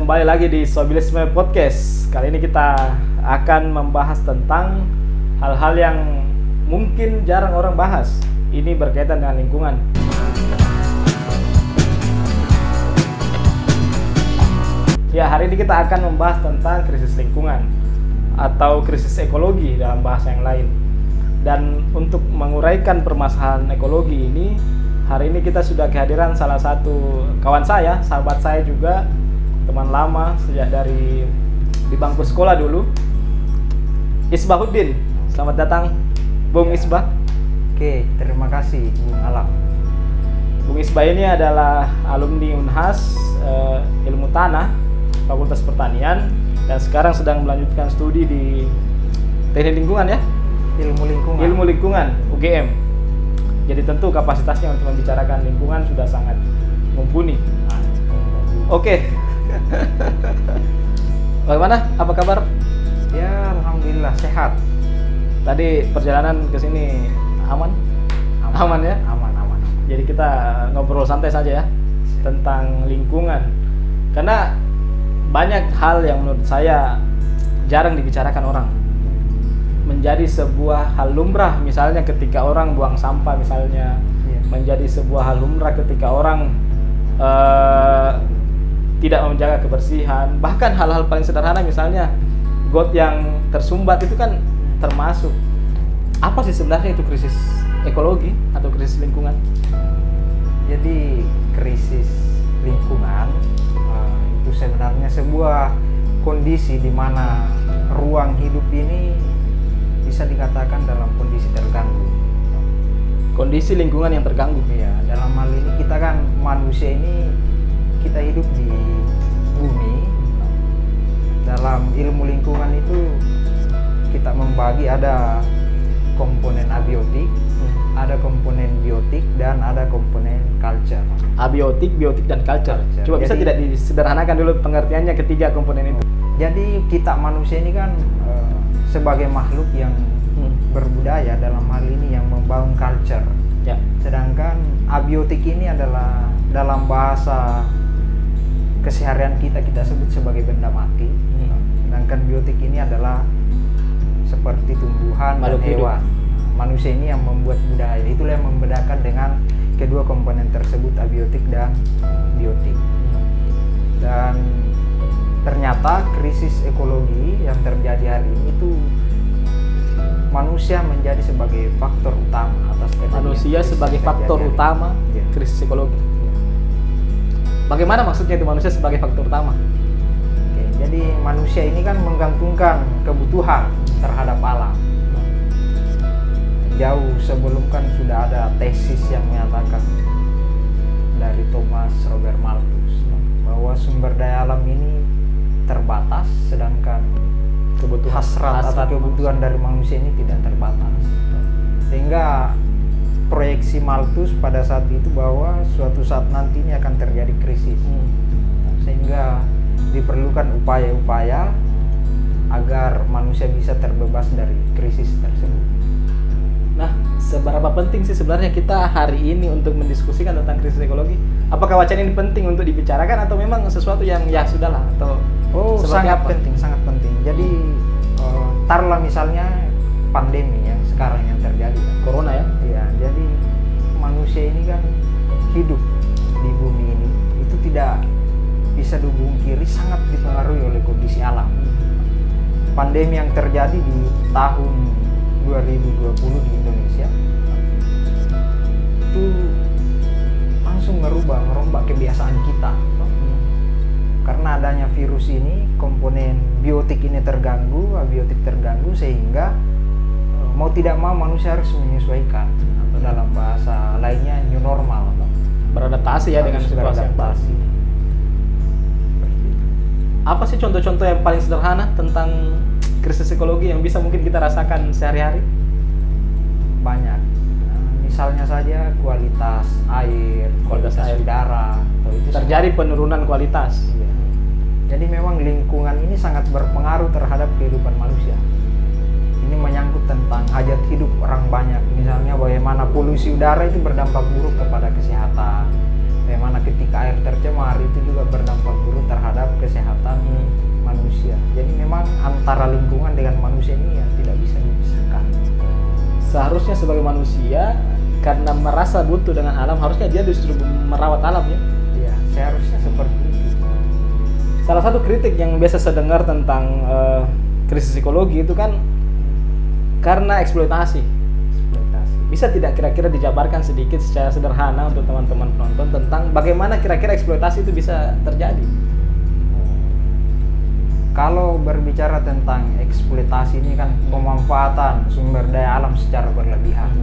kembali lagi di Sobilisme Podcast. Kali ini kita akan membahas tentang hal-hal yang mungkin jarang orang bahas. Ini berkaitan dengan lingkungan. Ya, hari ini kita akan membahas tentang krisis lingkungan atau krisis ekologi dalam bahasa yang lain. Dan untuk menguraikan permasalahan ekologi ini, hari ini kita sudah kehadiran salah satu kawan saya, sahabat saya juga, teman lama sejak dari di bangku sekolah dulu, Isbahuddin. Selamat datang, Bung Isbah. Oke, terima kasih Bung Alam. Bung Isbah ini adalah alumni Unhas Ilmu Tanah, Fakultas Pertanian, dan sekarang sedang melanjutkan studi di Teknik Lingkungan ya? Ilmu Lingkungan, UGM. Jadi tentu kapasitasnya untuk membicarakan lingkungan sudah sangat mumpuni. Oke. Bagaimana? Apa kabar? Ya, alhamdulillah sehat. Tadi perjalanan ke sini aman? Aman ya? Aman. Jadi kita ngobrol santai saja ya tentang lingkungan. Karena banyak hal yang menurut saya jarang dibicarakan orang. Menjadi sebuah hal lumrah, misalnya ketika orang buang sampah misalnya, menjadi sebuah hal lumrah ketika orang tidak menjaga kebersihan. Bahkan hal-hal paling sederhana misalnya got yang tersumbat itu kan termasuk. Apa sih sebenarnya itu krisis ekologi atau krisis lingkungan? Jadi krisis lingkungan itu sebenarnya sebuah kondisi di mana ruang hidup ini bisa dikatakan dalam kondisi terganggu. Kondisi lingkungan yang terganggu. Ya, dalam hal ini kita kan manusia ini kita hidup di bumi. Dalam ilmu lingkungan itu kita membagi ada komponen abiotik, ada komponen biotik, dan ada komponen culture. Abiotik, biotik, dan culture. Coba bisa tidak disederhanakan dulu pengertiannya ketiga komponen itu? Jadi kita manusia ini kan sebagai makhluk yang berbudaya, dalam hal ini yang membangun culture. Ya. Sedangkan abiotik ini adalah dalam bahasa keseharian kita sebut sebagai benda mati. Sedangkan biotik ini adalah seperti tumbuhan dan hewan. Manusia ini yang membuat budaya. Itulah yang membedakan dengan kedua komponen tersebut, abiotik dan biotik. Dan ternyata krisis ekologi yang terjadi hari ini itu manusia menjadi sebagai faktor utama atas manusia sebagai faktor utama krisis ekologi. Bagaimana maksudnya itu manusia sebagai faktor utama? Oke, jadi manusia ini kan menggantungkan kebutuhan terhadap alam. Jauh sebelum kan sudah ada tesis yang menyatakan dari Thomas Robert Malthus bahwa sumber daya alam ini terbatas, sedangkan kebutuhan hasrat atau kebutuhan dari manusia ini tidak terbatas. Sehingga proyeksi Malthus pada saat itu bahwa suatu saat nanti ini akan terjadi krisis. Sehingga diperlukan upaya-upaya agar manusia bisa terbebas dari krisis tersebut. Nah, seberapa penting sih sebenarnya kita hari ini untuk mendiskusikan tentang krisis ekologi? Apakah wacana ini penting untuk dibicarakan atau memang sesuatu yang ya sudahlah atau sangat penting. Jadi taruhlah misalnya pandemi yang sekarang yang terjadi, corona ya. Iya, jadi manusia ini kan hidup di bumi ini itu tidak bisa dipungkiri sangat dipengaruhi oleh kondisi alam. Pandemi yang terjadi di tahun 2020 di Indonesia itu langsung merombak kebiasaan kita. Karena adanya virus ini, komponen biotik ini terganggu, abiotik terganggu, sehingga mau tidak mau manusia harus menyesuaikan, atau dalam bahasa lainnya new normal, beradaptasi ya dengan situasi yang baru. Apa sih contoh-contoh yang paling sederhana tentang krisis ekologi yang bisa mungkin kita rasakan sehari-hari? Banyak. Misalnya saja kualitas air, kualitas udara, itu terjadi penurunan kualitas. Iya. Jadi memang lingkungan ini sangat berpengaruh terhadap kehidupan manusia. Ini menyangkut tentang hajat hidup orang banyak. Misalnya bagaimana polusi udara itu berdampak buruk kepada kesehatan, bagaimana ketika air tercemar itu juga berdampak buruk terhadap kesehatan manusia. Jadi memang antara lingkungan dengan manusia ini ya tidak bisa dipisahkan. Seharusnya sebagai manusia karena merasa butuh dengan alam, harusnya dia justru merawat alam ya. Iya, seharusnya seperti itu. Salah satu kritik yang biasa saya dengar tentang krisis ekologi itu kan karena eksploitasi. Bisa tidak kira-kira dijabarkan sedikit secara sederhana untuk teman-teman penonton tentang bagaimana kira-kira eksploitasi itu bisa terjadi? Kalau berbicara tentang eksploitasi ini kan pemanfaatan sumber daya alam secara berlebihan.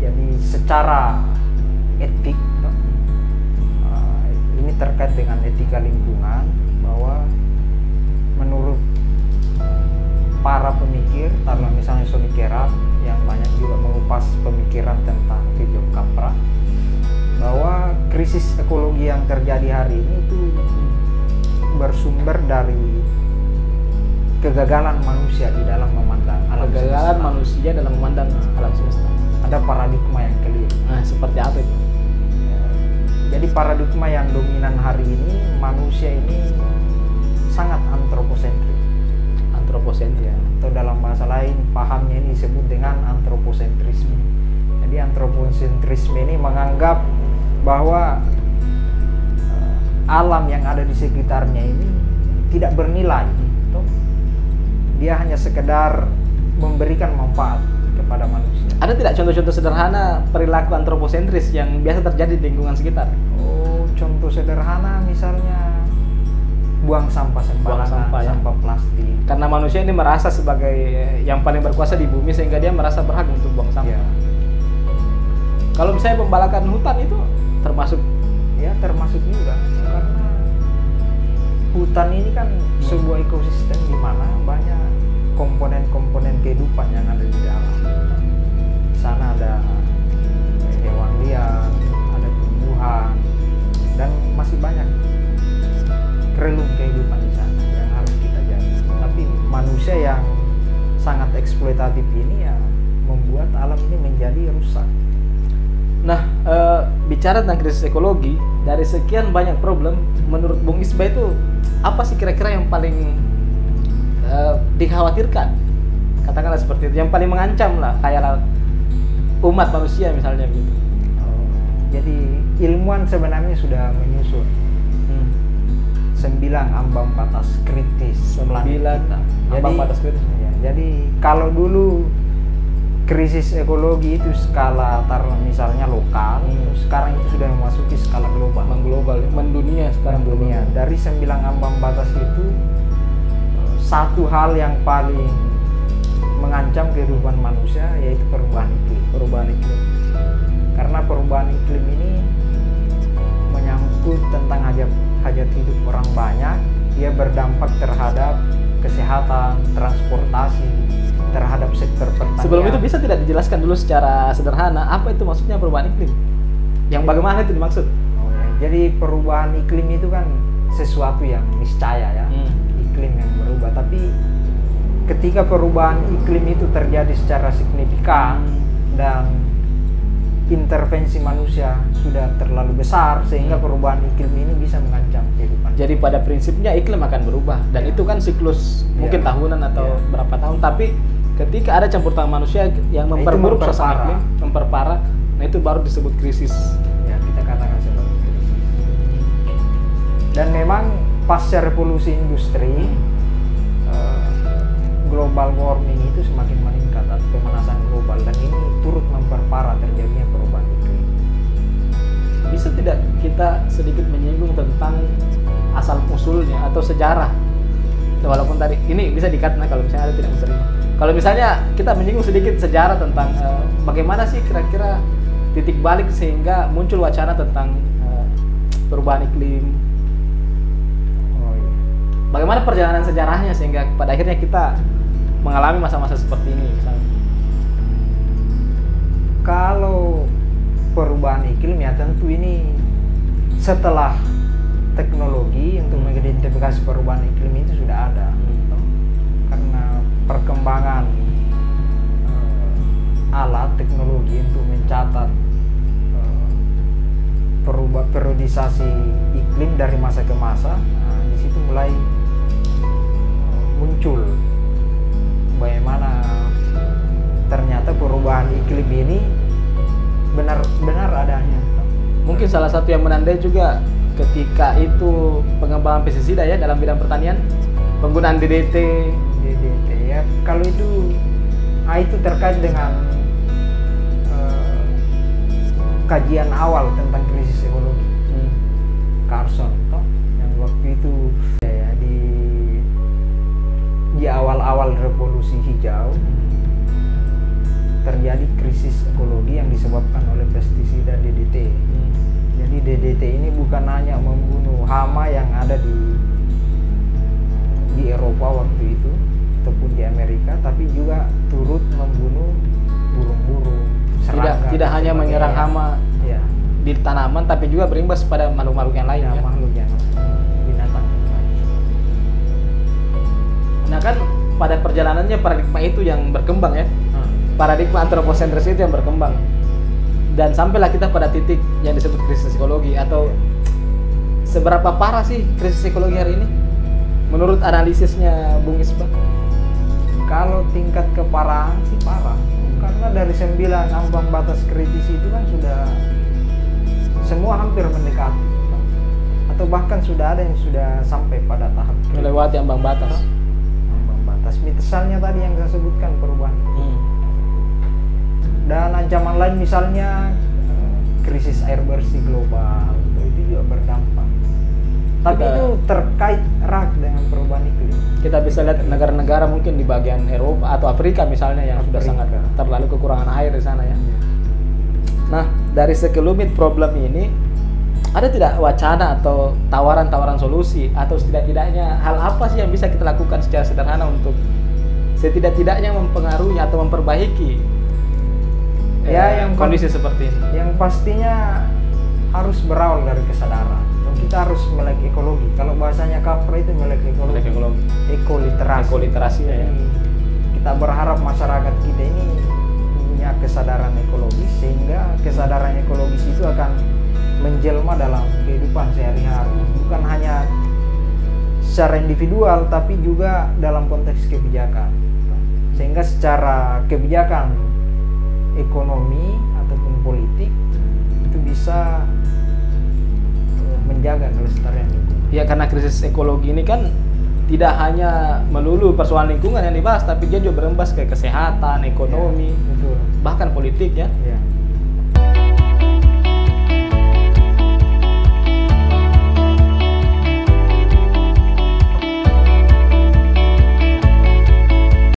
Jadi secara etik ini terkait dengan etika lingkungan, bahwa menurut para pemikir, taruhlah misalnya Sony Kerat yang banyak juga mengupas pemikiran tentang Vijay Kapra, bahwa krisis ekologi yang terjadi hari ini itu bersumber dari kegagalan manusia di dalam memandang alam semesta. Kegagalan manusia dalam memandang alam semesta. Ada paradigma yang keliru. Nah, seperti apa itu? Jadi paradigma yang dominan hari ini, manusia ini sangat antroposentris. Antroposentris. Atau dalam bahasa lain pahamnya ini disebut dengan antroposentrisme. Jadi antroposentrisme ini menganggap bahwa alam yang ada di sekitarnya ini tidak bernilai. Dia hanya sekedar memberikan manfaat kepada manusia. Ada tidak contoh-contoh sederhana perilaku antroposentris yang biasa terjadi di lingkungan sekitar? Oh, contoh sederhana misalnya buang sampah sembarangan, sampah plastik. Karena manusia ini merasa sebagai yang paling berkuasa di bumi sehingga dia merasa berhak untuk buang sampah. Ya. Kalau misalnya pembalakan hutan itu termasuk? Ya, termasuk juga, karena hutan ini kan sebuah ekosistem di mana banyak komponen-komponen kehidupan yang ada di dalam. Di sana ada hewan liar, ada tumbuhan, dan masih banyak relung kehidupan di sana yang harus kita jaga. Tapi manusia yang sangat eksploitatif ini ya membuat alam ini menjadi rusak. Nah, bicara tentang krisis ekologi, dari sekian banyak problem, menurut Bung Isbah itu apa sih kira-kira yang paling dikhawatirkan? Katakanlah seperti itu, yang paling mengancam lah, kayak umat manusia misalnya gitu. Jadi ilmuwan sebenarnya sudah menyusun 9 ambang batas kritis planet kita. Ambang batas kritis. Ya, jadi kalau dulu krisis ekologi itu skala taruh misalnya lokal, sekarang itu sudah memasuki skala global. Mengglobal, mendunia sekarang. Mendunia. Dari 9 ambang batas itu, satu hal yang paling mengancam kehidupan manusia yaitu perubahan iklim. Perubahan iklim. Karena perubahan iklim ini menyangkut tentang hajat hidup orang banyak, dia berdampak terhadap kesehatan, transportasi, terhadap sektor pertanian. Sebelum itu bisa tidak dijelaskan dulu secara sederhana apa itu maksudnya perubahan iklim? Yang bagaimana itu dimaksud? Oh, ya. Jadi perubahan iklim itu kan sesuatu yang niscaya ya, iklim yang berubah. Tapi ketika perubahan iklim itu terjadi secara signifikan dan intervensi manusia sudah terlalu besar sehingga perubahan iklim ini bisa mengancam kehidupan. Jadi pada prinsipnya iklim akan berubah dan itu kan siklus mungkin tahunan atau berapa tahun, tapi ketika ada campur tangan manusia yang memperburuk suasana iklim, memperparah, nah itu baru disebut krisis. Ya, kita katakan sebagai krisis. Dan memang pasca revolusi industri, global warming itu semakin meningkat atau pemanasan global, dan ini turut memperparah terjadinya perubahan iklim. Bisa tidak kita sedikit menyinggung tentang asal usulnya atau sejarah? Walaupun tadi ini bisa dikatakan kalau misalnya ada tidak menerima. Kalau misalnya kita menyinggung sedikit sejarah tentang bagaimana sih kira-kira titik balik sehingga muncul wacana tentang perubahan iklim. Oh, iya. Bagaimana perjalanan sejarahnya sehingga pada akhirnya kita mengalami masa-masa seperti ini misalnya? Kalau perubahan iklim ya tentu ini setelah teknologi untuk mengidentifikasi perubahan iklim itu sudah ada. Karena perkembangan alat teknologi untuk mencatat periodisasi iklim dari masa ke masa. Nah, di situ mulai muncul bagaimana ternyata perubahan iklim ini benar adanya. Mungkin salah satu yang menandai juga ketika itu pengembangan pestisida ya dalam bidang pertanian, penggunaan DDT ya. Kalau itu terkait dengan kajian awal tentang krisis ekologi. Carson toh yang waktu itu ya di awal-awal revolusi hijau terjadi krisis ekologi yang disebabkan oleh pestisida DDT. Jadi DDT ini bukan hanya membunuh hama yang ada di Eropa waktu itu ataupun di Amerika, tapi juga turut membunuh burung-burung, serangga. Tidak hanya menyerang hama ya di tanaman, tapi juga berimbas pada makhluk-makhluk yang lain ya. Makhluk yang lain, binatang yang lain. Nah kan pada perjalanannya paradigma itu yang berkembang ya. Paradigma antroposentris itu yang berkembang. Dan sampailah kita pada titik yang disebut krisis ekologi. Atau seberapa parah sih krisis ekologi hari ini? Menurut analisisnya Bung Isbah? Kalau tingkat keparahan sih parah. Karena dari 9 ambang batas kritis itu kan sudah semua hampir mendekati. Atau bahkan sudah ada yang sudah sampai pada tahap melewati ambang batas. Ambang batas. Misalnya tadi yang saya sebutkan perubahan. Dan ancaman lain misalnya krisis air bersih global, itu juga berdampak. Tapi itu terkait erat dengan perubahan iklim. Kita bisa lihat negara-negara mungkin di bagian Eropa atau Afrika misalnya yang sudah sangat terlalu kekurangan air di sana ya. Nah, dari sekelumit problem ini, ada tidak wacana atau tawaran-tawaran solusi atau setidak-tidaknya hal apa sih yang bisa kita lakukan secara sederhana untuk setidak-tidaknya mempengaruhi atau memperbaiki yang kondisi seperti ini? Yang pastinya harus berawal dari kesadaran. Kita harus melek ekologi. Kalau bahasanya Kapra itu melek ekologi. Ekoliterasi. Ya. Kita berharap masyarakat kita ini punya kesadaran ekologis, sehingga kesadaran ekologis itu akan menjelma dalam kehidupan sehari-hari. Bukan hanya secara individual, tapi juga dalam konteks kebijakan. Sehingga secara kebijakan ekonomi ataupun politik itu bisa menjaga kelestarian lingkungan. Ya, karena krisis ekologi ini kan tidak hanya melulu persoalan lingkungan yang dibahas, tapi dia juga berimbas ke kesehatan, ekonomi, betul. Bahkan politik ya.